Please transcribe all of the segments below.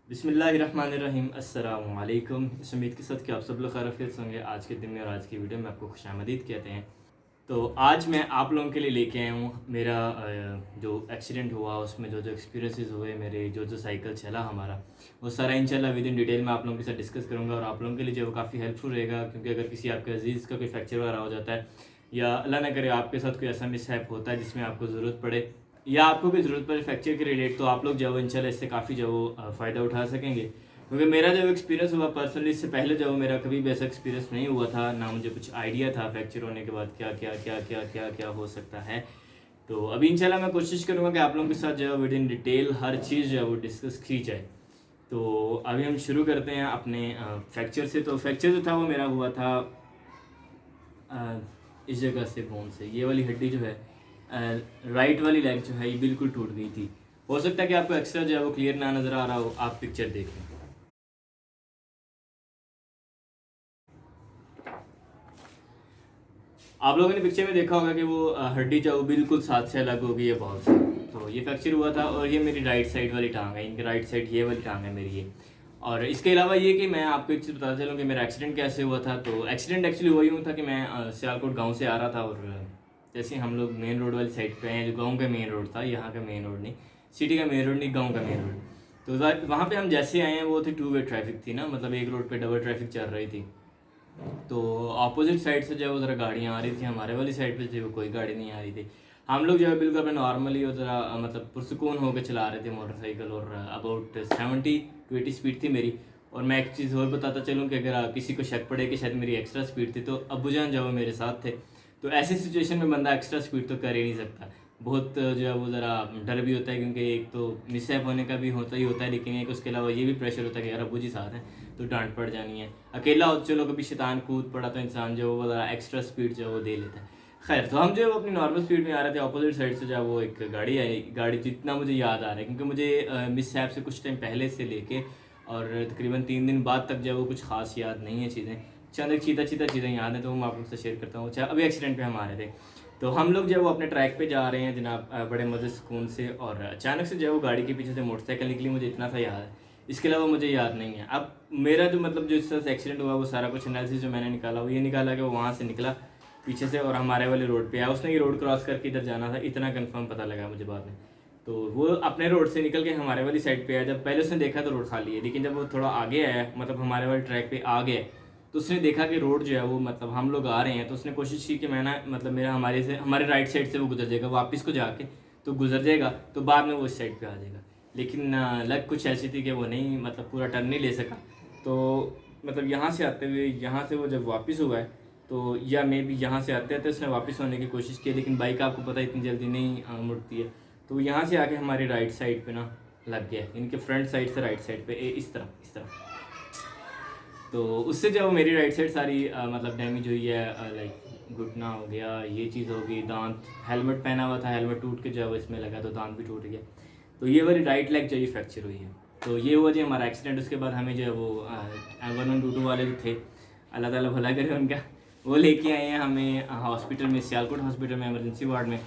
बिस्मिल्लाहिर्रहमानिर्रहीम अस्सलामु अलैकुम। इस उम्मीद के साथ कि आप सब लोग खैरियत से होंगे। आज के दिन में और आज की वीडियो में आपको खुशामदीद कहते हैं। तो आज मैं आप लोगों के लिए लेके आया हूँ मेरा जो एक्सीडेंट हुआ उसमें जो जो एक्सपीरियंसेस हुए मेरे, जो जो साइकिल चला हमारा, वो सारा इंशाल्लाह विद इन डिटेल में आप लोगों के साथ डिस्कस करूँगा। और आप लोगों के लिए जो वो काफ़ी हेल्पफुल रहेगा, क्योंकि अगर किसी आपके अजीज़ का कोई फ्रैक्चर वगैरह हो जाता है या अल्लाह ना करे आपके साथ कोई ऐसा मिसहैप होता है जिसमें आपको ज़रूरत पड़े या आपको भी ज़रूरत पड़े फ्रैक्चर के रिलेट, तो आप लोग जो इंशाल्लाह इससे काफ़ी जो फ़ायदा उठा सकेंगे। क्योंकि मेरा जो एक्सपीरियंस हुआ पर्सनली, इससे पहले जो मेरा कभी भी ऐसा एक्सपीरियंस नहीं हुआ था, ना मुझे कुछ आइडिया था फ्रैक्चर होने के बाद क्या क्या क्या क्या क्या क्या हो सकता है। तो अभी इंशाल्लाह मैं कोशिश करूँगा कि आप लोगों के साथ जो है विद इन डिटेल हर चीज़ जो है वो डिस्कस की जाए। तो अभी हम शुरू करते हैं अपने फ्रैक्चर से। तो फ्रैक्चर जो था वो मेरा हुआ था इस जगह से, बोन से, ये वाली हड्डी जो है राइट वाली लेग जो है ये बिल्कुल टूट गई थी। हो सकता है कि आपको एक्स्ट्रा जो है वो क्लियर ना नज़र आ रहा हो, आप पिक्चर देखें। आप लोगों ने पिक्चर में देखा होगा कि वो हड्डी जो है वो बिल्कुल साथ से अलग हो गई है बॉल से। तो ये फ्रैक्चर हुआ था और ये मेरी राइट साइड वाली टांग है, इनकी राइट साइड ये वाली टांग है मेरी ये। और इसके अलावा ये कि मैं आपको एक चीज़ बताता चलूँ कि मेरा एक्सीडेंट कैसे हुआ था। तो एक्सीडेंट एक्चुअली हुआ यूँ था कि मैं सियालकोट गांव से आ रहा था और जैसे हम लोग मेन रोड वाली साइड पे हैं, जो गांव का मेन रोड था, यहाँ का मेन रोड नहीं, सिटी का मेन रोड नहीं, गांव का मेन रोड। तो वहाँ पे हम जैसे आए हैं वो थी टू वे ट्रैफिक थी ना, मतलब एक रोड पे डबल ट्रैफिक चल रही थी। तो अपोजिट साइड से जो है वो ज़रा गाड़ियाँ आ रही थी, हमारे वाली साइड पे जो है वो कोई गाड़ी नहीं आ रही थी। हम लोग जो है बिल्कुल अपने नॉर्मली और ज़रा मतलब पुरसुकून होकर चला रहे थे मोटरसाइकिल, और अबाउट 70 to 80 स्पीड थी मेरी। और मैं एक चीज़ और बताता चलूँ कि अगर किसी को शक पड़े कि शायद मेरी एक्स्ट्रा स्पीड थी, तो अब्बूजान जो है वो मेरे साथ थे। तो ऐसी सिचुएशन में बंदा एक्स्ट्रा स्पीड तो कर ही नहीं सकता। बहुत जो है वो ज़रा डर भी होता है, क्योंकि एक तो मिसहैप होने का भी होता ही होता है, लेकिन एक उसके अलावा ये भी प्रेशर होता है कि यार अब्बू जी साथ हैं तो डांट पड़ जानी है। अकेला हो तो चलो कभी शैतान कूद पड़ा तो इंसान जो है वो ज़रा एक्स्ट्रा स्पीड जो है वो दे लेता है। खैर, तो हम जो है वो अपनी नॉर्मल स्पीड में आ रहे थे, अपोजिट साइड से जो है वो एक गाड़ी आई। गाड़ी जितना मुझे याद आ रहा है, क्योंकि मुझे मिसहैप से कुछ टाइम पहले से लेके और तकरीबन 3 दिन बाद तक जो है वो कुछ खास याद नहीं है चीज़ें, चंद एक चीता चीता चीज़ें याद हैं, तो मैं आप लोग से शेयर करता हूँ। अच्छा, अभी एक्सीडेंट पे हम आ रहे थे, तो हम लोग जो है वो अपने ट्रैक पे जा रहे हैं जनाब, बड़े मज़े सुकून से, और अचानक से जो है वो गाड़ी के पीछे से मोटरसाइकिल निकली। मुझे इतना सा याद है, इसके अलावा मुझे याद नहीं है। अब मेरा जो मतलब जो इस तरह से एक्सीडेंट हुआ वो सारा कुछ एनालिसिस जो मैंने निकाला वो ये निकाला कि वो वहाँ से निकला पीछे से और हमारे वाले रोड पे आया। उसने ये रोड क्रॉस करके इधर जाना था, इतना कंफर्म पता लगा मुझे बाद में। तो वो अपने रोड से निकल के हमारे वाली साइड पे आया। जब पहले उसने देखा तो रोड खाली है, लेकिन जब वो थोड़ा आगे आया, मतलब हमारे वाले ट्रैक पे आ गया, तो उसने देखा कि रोड जो है वो मतलब हम लोग आ रहे हैं, तो उसने कोशिश की कि मैं ना मतलब मेरा हमारे राइट साइड से वो गुजर जाएगा, वापस को जाके तो गुजर जाएगा, तो बाद में वो इस साइड पे आ जाएगा। लेकिन लग कुछ ऐसी थी कि वो नहीं, मतलब पूरा टर्न नहीं ले सका। तो मतलब यहाँ से आते हुए, यहाँ से वो जब वापस हुआ है, तो या मे भी यहाँ से आते आते उसने वापस होने की कोशिश की, लेकिन बाइक आपको पता है इतनी जल्दी नहीं मुड़ती है। तो वो यहाँ से आके हमारी राइट साइड पे ना लग गया, इनके फ्रंट साइड से राइट साइड पे इस तरह। तो उससे जो मेरी राइट साइड सारी मतलब डैमेज हुई है, लाइक घुटना हो गया, ये चीज़ हो गई, दांत, हेलमेट पहना हुआ था, हेलमेट टूट के जो है वो इसमें लगा तो दांत भी टूट गया। तो ये वाली राइट लेग जो है फ्रैक्चर हुई है। तो ये हुआ जी हमारा एक्सीडेंट। उसके बाद हमें जो है वो 1122 वाले जो थे, अल्लाह ताला भला करे उनका, वो लेके आए हैं हमें हॉस्पिटल में, सियालकोट हॉस्पिटल में, इमरजेंसी वार्ड में।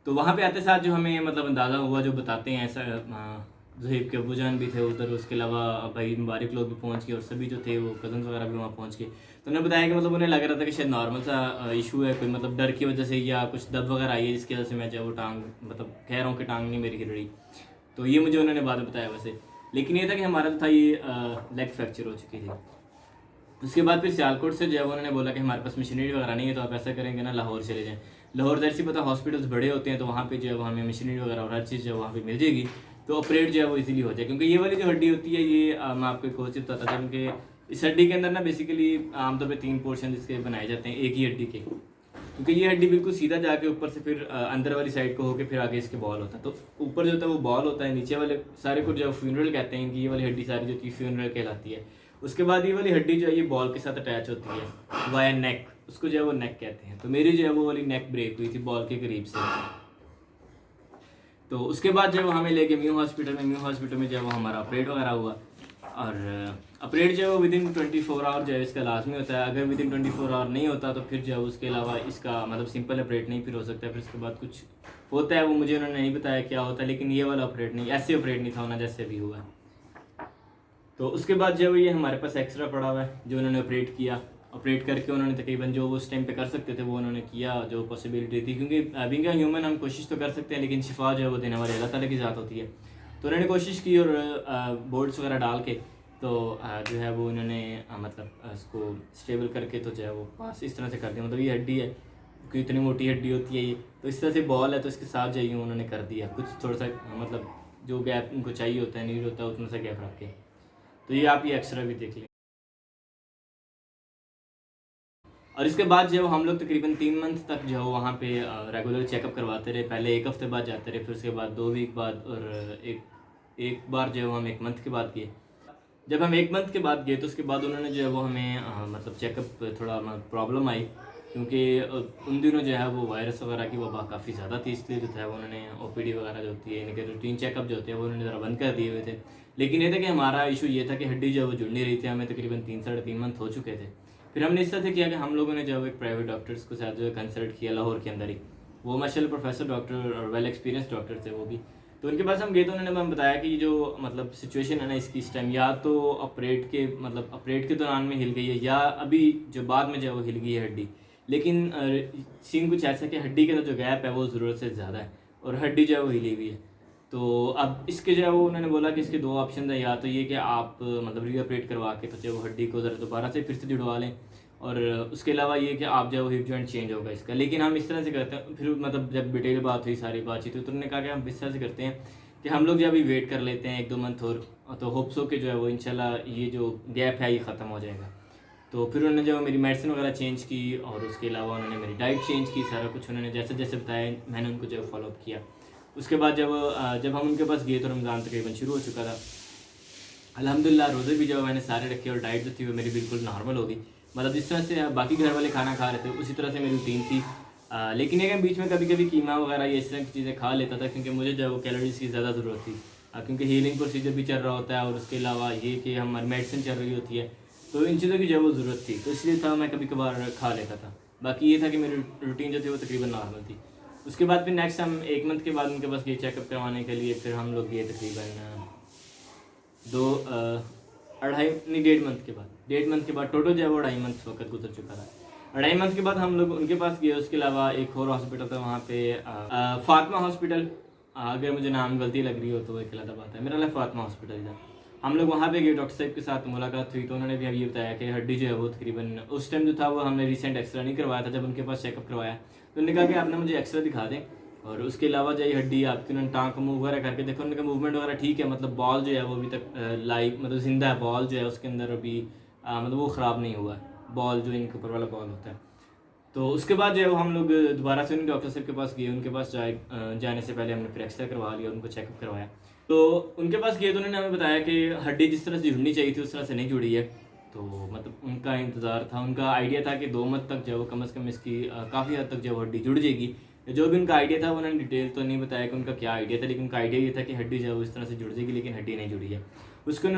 तो वहाँ पे आते साथ जो हमें मतलब अंदाज़ा हुआ, जो बताते हैं ऐसा, ज़हीब के अबूजान भी थे उधर, उसके अलावा भाई मुबारक लोग भी पहुँच गए और सभी जो थे वो कज़न्स वगैरह भी वहाँ पहुँच गए। तो उन्होंने बताया कि मतलब उन्हें लग रहा था कि शायद नॉर्मल सा इशू है, कोई मतलब डर की वजह से या कुछ दर्द वगैरह आई है जिसकी वजह से मैं जो वो टांग, मतलब कह रहा हूँ कि टांग नहीं मेरी हिल रही। तो ये मुझे उन्होंने बाद में बताया वैसे, लेकिन ये था कि हमारा था ये लेग फ्रैक्चर हो चुकी थी। उसके बाद फिर सियालकोट से जो है उन्होंने बोला कि हमारे पास मशीनरी वगैरह नहीं है, तो आप ऐसा करेंगे ना लाहौर चले जाएँ। लाहौर जैसे सी पता हॉस्पिटल्स बड़े होते हैं, तो वहाँ पे जो है वो हमें मशीनरी वगैरह और हर चीज़ जो है वहाँ पे मिल जाएगी, तो ऑपरेट जो है वो इजीली हो जाए। क्योंकि ये वाली जो हड्डी होती है ये मैं आपको एक और चीज़ बताता था, क्योंकि इस हड्डी के अंदर ना बेसिकली आमतौर पर 3 पोर्शन इसके बनाए जाते हैं एक ही हड्डी के। क्योंकि ये हड्डी बिल्कुल सीधा जाके ऊपर से फिर अंदर वाली साइड को होके फिर आगे इसके बॉल होता है। तो ऊपर जो होता है वो बॉल होता है, नीचे वाले सारे को जो फ्यूनरल कहते हैं, इनकी ये वाली हड्डी सारी जो होती है फ्यूनरल कहलाती है। उसके बाद ये वाली हड्डी जो है ये बॉल के साथ अटैच होती है वाया नेक, उसको जो है वो नेक कहते हैं। तो मेरी जो है वो वाली नेक ब्रेक हुई थी बॉल के करीब से। तो उसके बाद जब हमें लेके म्यू हॉस्पिटल में जो है वो हमारा ऑपरेट वगैरह हुआ, और ऑपरेट जो है वो विद इन 24 आवर जो है इसका लाजमी होता है। अगर विद इन 24 आवर नहीं होता तो फिर जो है उसके अलावा इसका मतलब सिंपल ऑपरेट नहीं फिर हो सकता है। फिर उसके बाद कुछ होता है, वो मुझे उन्होंने नहीं बताया क्या होता है, लेकिन ये वाला ऑपरेट नहीं, ऐसे ऑपरेट नहीं था होना जैसे भी हुआ है। तो उसके बाद जो ये हमारे पास एक्स्ट्रा पड़ा हुआ है जो उन्होंने ऑपरेट किया, ऑपरेट करके उन्होंने तकरीबन जो वो उस टाइम पे कर सकते थे वो उन्होंने किया, जो पॉसिबिलिटी थी, क्योंकि बीइंग अ ह्यूमन हम कोशिश तो कर सकते हैं लेकिन शिफा जो है वो देने वाले अल्लाह ताला की ज़ात होती है। तो उन्होंने कोशिश की और बोल्ट्स वगैरह डाल के तो जो है वो उन्होंने मतलब इसको स्टेबल करके तो जो है वो पास इस तरह से कर दिया। मतलब ये हड्डी है क्योंकि इतनी मोटी हड्डी होती है ये, तो इस तरह से बॉल है तो इसके साथ जाइए उन्होंने कर दिया कुछ थोड़ा सा मतलब जो गैप उनको चाहिए होता है नीड होता है उतना सा गैप रख के। तो ये आप ये एक्स्ट्रा भी देख लें। और इसके बाद जो हम लोग तकरीबन 3 मंथ तक जो वहाँ पे रेगुलर चेकअप करवाते रहे। पहले 1 हफ्ते बाद जाते रहे, फिर उसके बाद 2 वीक बाद, और एक बार जो हम 1 मंथ के बाद गए। जब हम 1 मंथ के बाद गए तो उसके बाद उन्होंने जो है वो हमें मतलब चेकअप थोड़ा प्रॉब्लम आई, क्योंकि उन दिनों जो है वो वायरस वगैरह की वबा काफ़ी ज़्यादा थी, इसलिए जो था वो उन्होंने OPD वगैरह जो होती है इनके रूटीन चेकअप जो होते हैं वो उन्होंने ज़रा बंद कर दिए हुए थे। लेकिन ये था कि हमारा इशू ये था कि हड्डी जो है वो जुड़ नहीं रही थी, हमें तकरीबन 3 साढ़े 3 मंथ हो चुके थे। फिर हमने इस तरह से किया कि हम लोगों ने जो एक प्राइवेट डॉक्टर्स को साथ जो है कंसल्ट किया लाहौर के अंदर ही। वो माशाल्लाह प्रोफेसर डॉक्टर और वेल एक्सपीरियंस डॉक्टर थे वो भी। तो उनके पास हम गए तो उन्होंने हमें बताया कि जो मतलब सिचुएशन है ना इसकी इस टाइम, या तो ऑपरेट के दौरान में हिल गई है या अभी जो बाद में जो है वो हिल गई है हड्डी। लेकिन सीन कुछ ऐसा कि हड्डी के अंदर जो गैप है वो ज़रूरत से ज़्यादा है और हड्डी जो है वो हिली हुई है। तो अब इसके जो है वो उन्होंने बोला कि इसके 2 ऑप्शन है, या तो ये कि आप मतलब रीऑपरेट करवा के तो जो वो हड्डी को ज़रा दोबारा से फिर से जुड़वा लें, और उसके अलावा ये कि आप जो है वो हिप जॉइंट चेंज होगा इसका। लेकिन हम इस तरह से करते हैं, फिर मतलब जब डिटेल बात हुई सारी बातचीत हुई तो उन्होंने कहा कि हम इस तरह से करते हैं कि हम लोग जो अभी वेट कर लेते हैं 1-2 मंथ और, तो होप्स हो कि जो है वो इंशाल्लाह ये जो गैप है ये ख़त्म हो जाएगा। तो फिर उन्होंने जो मेरी मेडिसिन वगैरह चेंज की और उसके अलावा उन्होंने मेरी डाइट चेंज की, सारा कुछ उन्होंने जैसे जैसे बताया मैंने उनको जो है फॉलोअप किया। उसके बाद जब हम उनके पास गए तो रमज़ान तकरीबन शुरू हो चुका था। अल्हम्दुलिल्लाह रोज़े भी जो मैंने सारे रखे और डाइट जो थी वो मेरी बिल्कुल नॉर्मल हो गई। मतलब जिस तरह से बाकी घर वाले खाना खा रहे थे उसी तरह से मेरी रूटीन थी। लेकिन एक बीच में कभी कभी कीमा वगैरह ये इस तरह की चीज़ें खा लेता था, क्योंकि मुझे जो है वो कैलोरीज की ज़्यादा ज़रूरत थी, क्योंकि हीलिंग प्रोसीजर भी चल रहा होता है और उसके अलावा ये कि हमारी मेडिसिन चल रही होती है, तो इन चीज़ों की जो है वो ज़रूरत थी, तो इसलिए था मैं कभी कभार खा लेता था। बाकी ये था कि मेरी रूटीन जो थी वो तकरीबन नॉर्मल थी। उसके बाद फिर नेक्स्ट हम 1 मंथ के बाद उनके पास गए चेकअप करवाने के लिए। फिर हम लोग गए तकरीबन 1.5 मंथ के बाद टोटल जो है वो 2.5 मंथ वक्त गुजर चुका था। 2.5 मंथ के बाद हम लोग उनके पास गए। उसके अलावा एक और हॉस्पिटल था वहाँ पे फातिमा हॉस्पिटल, अगर मुझे नाम गलती लग रही हो तो एक अलग बात है, मेरा फातिमा हॉस्पिटल ही था। हम लोग वहाँ पे गए, डॉक्टर साहब के साथ मुलाकात हुई तो उन्होंने भी अब ये बताया कि हड्डी जो है वो तकरीबन उस टाइम जो था वो हमने रिसेंट एक्सरे नहीं करवाया था, जब उनके पास चेकअप करवाया तो उन्होंने कहा कि आपने मुझे एक्सरे दिखा दें और उसके अलावा जो ये हड्डी आपकी उन्होंने टांग को मूव वगैरह करके देखो, उनका मूवमेंट वगैरह ठीक है, मतलब बॉल जो है वो अभी तक लाइव मतलब जिंदा है, बॉल जो है उसके अंदर अभी मतलब वो ख़राब नहीं हुआ है, बॉल जो इनके ऊपर वाला बॉल होता है। तो उसके बाद जो है वो हम लोग दोबारा से उन डॉक्टर साहब के पास गए। उनके पास जाने से पहले हमने फिर एक्सरे करवा लिया, उनको चेकअप करवाया। तो उनके पास गए तो उन्होंने हमें बताया कि हड्डी जिस तरह से जुड़नी चाहिए थी उस तरह से नहीं जुड़ी है। तो मतलब उनका इंतज़ार था, उनका आइडिया था कि 2 मंथ तक जो है वो कम से कम इसकी काफ़ी हद तक जो हड्डी जुड़ जाएगी। जो भी उनका आइडिया था वो उन्होंने डिटेल तो नहीं बताया कि उनका क्या आइडिया था, लेकिन उनका आइडिया ये था कि हड्डी जो है वो इस तरह से जुड़ जाएगी, लेकिन हड्डी नहीं जुड़ी है। उसके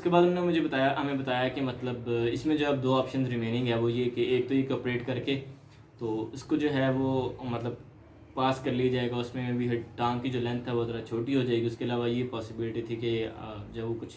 बाद उन्होंने हमें बताया कि मतलब इसमें जो अब 2 ऑप्शन रिमेनिंग है वो ये कि एक तो ये ऑपरेट करके तो इसको जो है वो मतलब पास कर लिया जाएगा, उसमें भी टांग की जो लेंथ है वो ज़रा छोटी हो जाएगी। उसके अलावा ये पॉसिबिलिटी थी कि जब वो कुछ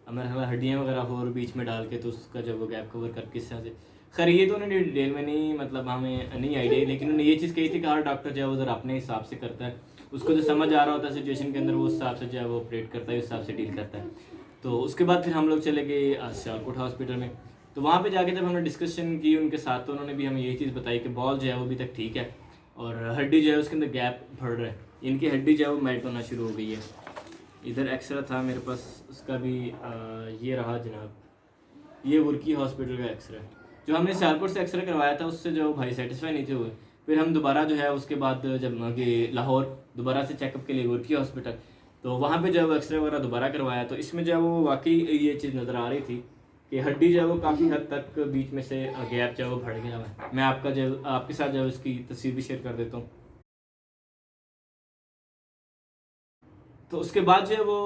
हमारे हड्डियाँ वगैरह हो और बीच में डाल के तो उसका जब वो गैप कवर करके इस तरह से, खैर ये तो उन्होंने डिटेल में नहीं मतलब हमें नहीं आइडिया, लेकिन उन्होंने ये चीज़ कही थी कि हर डॉक्टर जो है वो ज़रा अपने हिसाब से करता है, उसको जो समझ आ रहा होता है सिचुएशन के अंदर वो उस हिसाब से जो है वो ऑपरेट करता है, उस हिसाब से डील करता है। तो उसके बाद फिर हम लोग चले गए सियालकोट हॉस्पिटल में। तो वहाँ पे जाके जब हमने डिस्कशन की उनके साथ तो उन्होंने भी हमें यही चीज़ बताई कि बॉल जो है वो अभी तक ठीक है और हड्डी जो है उसके अंदर गैप बढ़ रहा है, इनकी हड्डी जो है वो मेल्ट होना शुरू हो गई है। इधर एक्सरा था मेरे पास, उसका भी ये रहा जनाब, ये वर्की हॉस्पिटल का एक्सरा है। जो हमने सियालकोट से एक्सरे करवाया था उससे जो भाई सेटिस्फाई नहीं थे हुए। फिर हम दोबारा जो है उसके बाद जब गए लाहौर दोबारा से चेकअप के लिए वर्की हॉस्पिटल, तो वहाँ पे जो है एक्सरे वगैरह दोबारा करवाया तो इसमें जो है वो वाकई ये चीज़ नज़र आ रही थी कि हड्डी जो है वो काफ़ी हद तक बीच में से गैप जो है वो बढ़ गया है। मैं आपके साथ जो है उसकी तस्वीर भी शेयर कर देता हूँ। तो उसके बाद जो है वो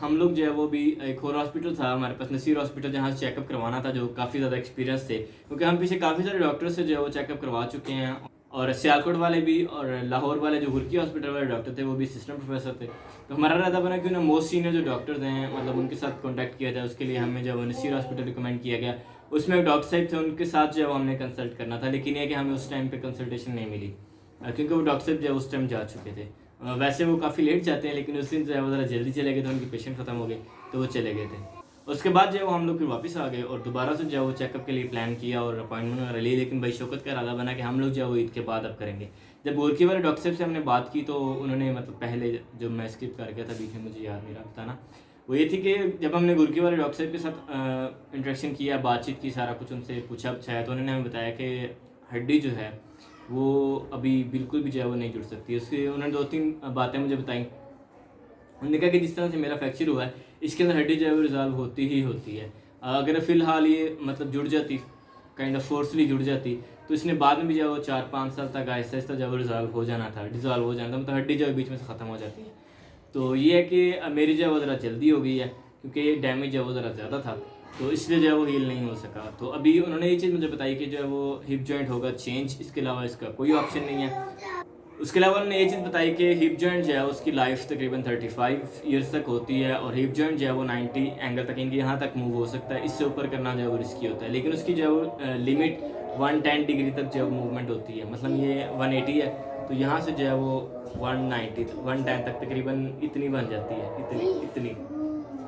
हम लोग जो है वो भी एक और हॉस्पिटल था हमारे पास, नसीर हॉस्पिटल, जहाँ से चेकअप करवाना था, जो काफ़ी ज़्यादा एक्सपीरियंस थे, क्योंकि हम पीछे काफ़ी सारे डॉक्टर से जो है वो चेकअप करवा चुके हैं। और सियालकोट वाले भी और लाहौर वाले जो गुरकी हॉस्पिटल वाले डॉक्टर थे वो भी असिस्टेंट प्रोफेसर थे। तो हमारा रहता बना कि ना मोस्ट सीनियर जो डॉक्टर्स हैं मतलब उनके साथ कॉन्टैक्ट किया जाए, उसके लिए हमें जब नसीर हॉस्पिटल रिकमेंड किया गया, उसमें एक डॉक्टर साहब थे, उनके साथ जो है वो हमने कंसल्ट करना था, लेकिन ये कि हमें उस टाइम पे कंसल्टेशन नहीं मिली क्योंकि वो डॉक्टर साहब जो है उस टाइम जा चुके थे। वैसे वो काफ़ी लेट जाते हैं, लेकिन उस दिन जो है वो ज़रा जल्दी चले गए थे, उनके पेशेंट ख़त्म हो गए तो वो चले गए थे। उसके बाद जो है वो हम लोग फिर वापस आ गए और दोबारा से जो है वो चेकअप के लिए प्लान किया और अपॉइंटमेंट वगैरह ली, लेकिन भाई शौकत का इरादा बना कि हम लोग जो है वो ईद के बाद अब करेंगे। जब गोरकी वाले डॉक्टर साहब से हमने बात की तो उन्होंने मतलब पहले जो मैं स्किप कर गया था बीच में, मुझे याद नहीं रहा बताना, वो ये थी कि जब हमने गुरकी वाले डॉक्टर साहब के साथ इंटरेक्शन किया, बातचीत की, सारा कुछ उनसे पूछा पूछाया, तो उन्होंने हमें बताया कि हड्डी जो है वो अभी बिल्कुल भी जो है वो नहीं जुड़ सकती। उसके उन्होंने 2-3 बातें मुझे बताई। उन्होंने कहा कि जिस तरह से मेरा फ्रैक्चर हुआ है इसके अंदर हड्डी जो है वो रिजॉल्व होती ही होती है। अगर फ़िलहाल ये मतलब जुड़ जाती, काइंड ऑफ फोर्सली जुड़ जाती, तो इसने बाद में भी जो है वो 4-5 साल तक आहिस्ता आहिस्ता जो है वो डिज़ॉल्व हो जाना था, मतलब हड्डी जो है बीच में से ख़त्म हो जाती है। तो ये है कि मेरी जो है वो ज़रा जल्दी हो गई है क्योंकि डैमेज जो है वो ज़रा ज़्यादा था, तो इसलिए जो है वो हील नहीं हो सका। तो अभी उन्होंने ये चीज़ मुझे बताई कि जो है वो हिप जॉइंट होगा चेंज, इसके अलावा इसका कोई ऑप्शन नहीं है। उसके अलावा उन्होंने ये चीज़ बताई कि हिप जॉइंट जो है उसकी लाइफ तकरीबन 35 ईयर्स तक होती है और हिप जॉइंट जो है वो 90 एंगल तक, इनके यहाँ तक मूव हो सकता है, इससे ऊपर करना जो है वो रिस्की होता है, लेकिन उसकी जो है वो लिमिट 110 डिग्री तक जो है मूवमेंट होती है। मतलब ये 180 है तो यहाँ से जो है वो 110 तक तकरीबन इतनी बन जाती है, इतनी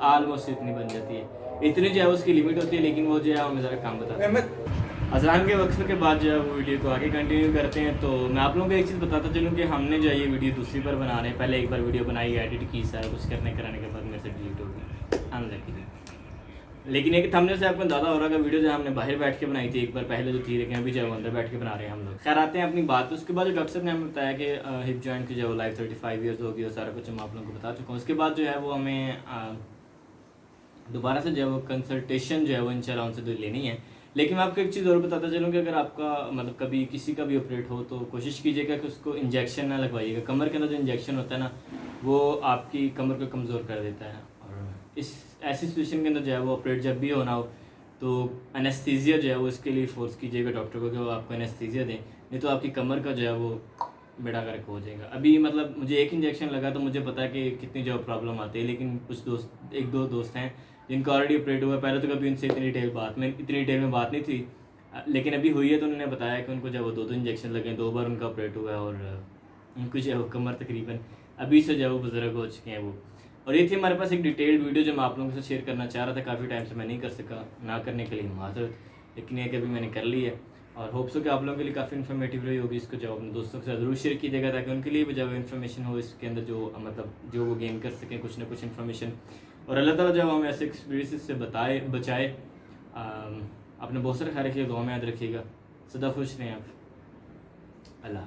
आलमोस्ट इतनी बन जाती है, इतनी जो है उसकी लिमिट होती है, लेकिन वो जो है हमें ज़रा काम बताता है। अज़ान के वक्त के बाद जो है वो वीडियो को आगे कंटिन्यू करते हैं। तो मैं आप लोगों को एक चीज़ बताता चलूँ कि हमने जो है ये वीडियो दूसरी बार बना रहे हैं, पहले एक बार वीडियो बनाई, एडिट की, सारा कुछ कराने के बाद मेरे से डिलीट हो गई अनलकी। लेकिन एक थंबनेल से आपको अंदाज़ा हो रहा है कि वीडियो जो हमने बाहर बैठ के बनाई थी एक बार पहले जो थी, लेकिन अभी जो है अंदर बैठ के बना रहे हैं हम लोग। खैर आते हैं अपनी बात। उसके बाद जो डॉक्टर साहब ने हमें बताया कि हिप जॉइंट की जो है लाइफ 35 ईयर्स होगी और सारा कुछ मैं आप लोगों को बता चुका हूँ। उसके बाद जो है वो हमें दोबारा से जो है वो कंसल्टेशन जो है वो इंशाल्लाह उनसे लेनी है। लेकिन मैं आपको एक चीज़ और बताता चलूँ कि अगर आपका मतलब कभी किसी का भी ऑपरेट हो तो कोशिश कीजिएगा कि उसको इंजेक्शन ना लगवाइएगा। कमर के अंदर जो इंजेक्शन होता है ना वो आपकी कमर को कमज़ोर कर देता है, और इस ऐसी सिचुएशन के अंदर जो है वो ऑपरेट जब भी होना हो तो एनेस्थीसिया जो है वो इसके लिए फ़ोर्स कीजिएगा डॉक्टर को कि वो आपको एनेस्थीसिया दें, नहीं तो आपकी कमर का जो है वो बेड़ा गर्क हो जाएगा। अभी मतलब मुझे एक इंजेक्शन लगा तो मुझे पता है कि कितनी जो प्रॉब्लम आती है, लेकिन कुछ दोस्त, 1-2 दोस्त हैं जिनका ऑलरेडी ऑपरेट हुआ है। पहले तो कभी उनसे इतनी डिटेल में बात नहीं थी, लेकिन अभी हुई है तो उन्होंने बताया कि उनको जब वो 2 इंजेक्शन लगे, 2 बार उनका ऑपरेट हुआ है और उनको जो है वो कमर तकरीबन अभी से जो है वो बुजुर्ग हो चुके हैं वो। और ये थी हमारे पास एक डिटेल्ड वीडियो जो मैं आप लोगों से शेयर करना चाह रहा था, काफ़ी टाइम से मैं नहीं कर सका, ना करने के लिए माजरत, लेकिन ये कि अभी मैंने कर ली है और होप्स हो कि आप लोगों के लिए काफ़ी इन्फॉर्मेटिव रही होगी। इसको जो अपने दोस्तों के साथ ज़रूर शेयर कीजिएगा ताकि उनके लिए भी जब इन्फॉर्मेशन हो इसके अंदर जो मतलब जो वो गेन कर सकें कुछ ना कुछ इन्फॉर्मेशन। और अल्लाह ताला जब हम ऐसे एक्सपीरियंस से बचाए। अपने बहुत सारे ख्याल रखिएगा, दुआ में याद रखिएगा, सदा खुश रहें आप। अल्लाह।